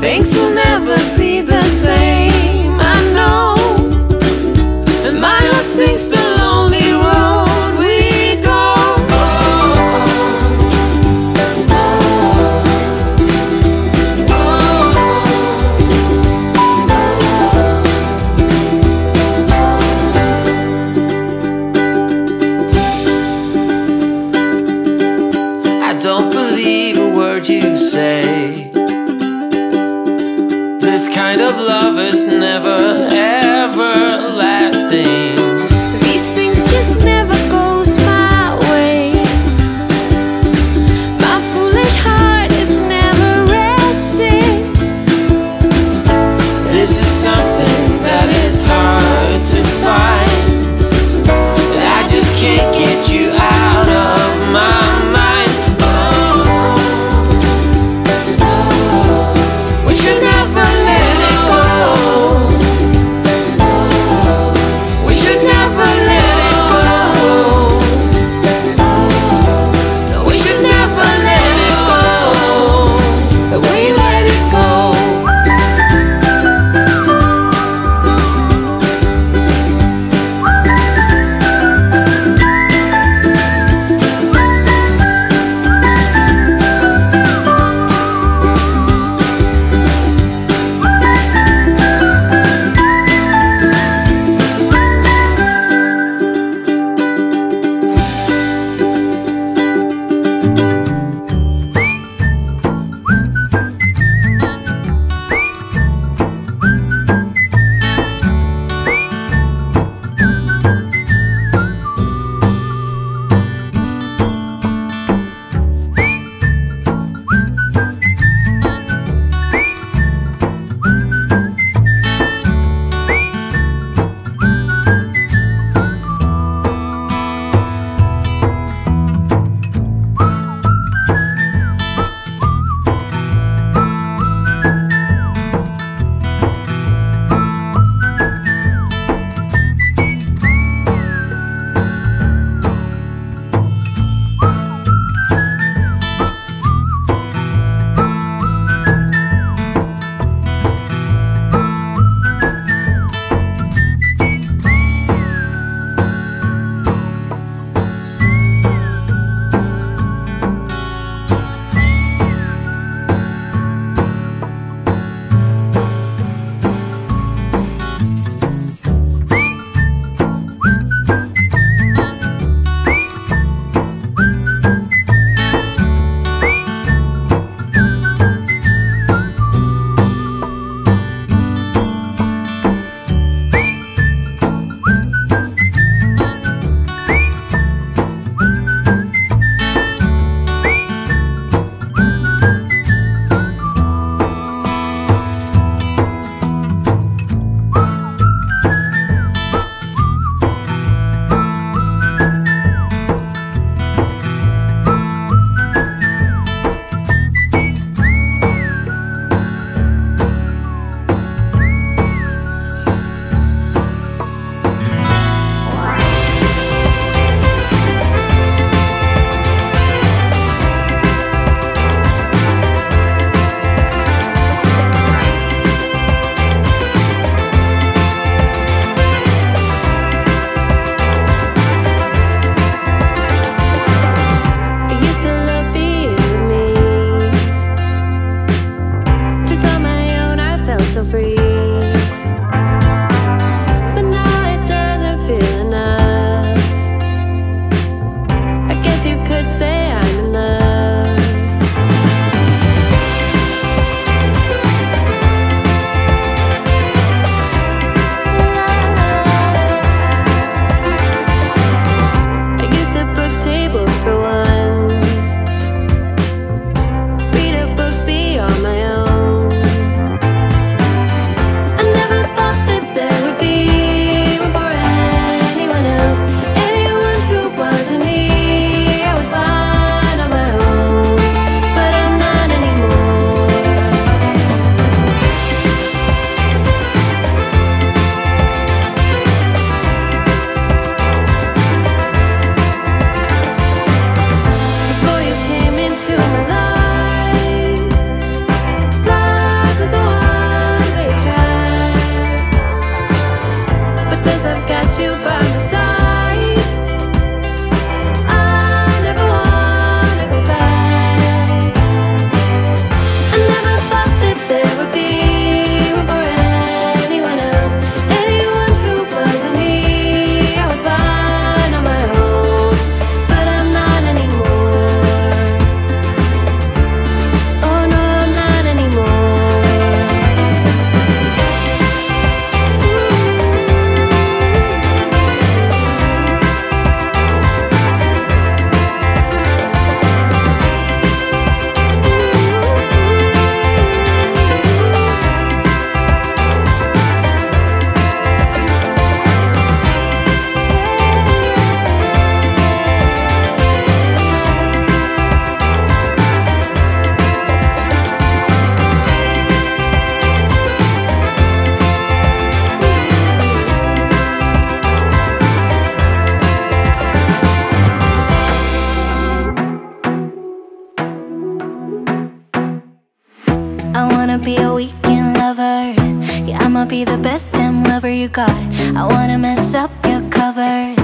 things will never be the same. I know, and my heart sings the lonely road we go. I don't believe a word you say. This kind of love is never ever lasting. These things just never goes my way. My foolish heart is never resting. This is something that is hard to find. I just can't get you out of my mind. We should never let it go. We should never let it go. We should never let it go. We let it go. wanna be a weekend lover. Yeah, I'ma be the best damn lover you got. I wanna mess up your covers.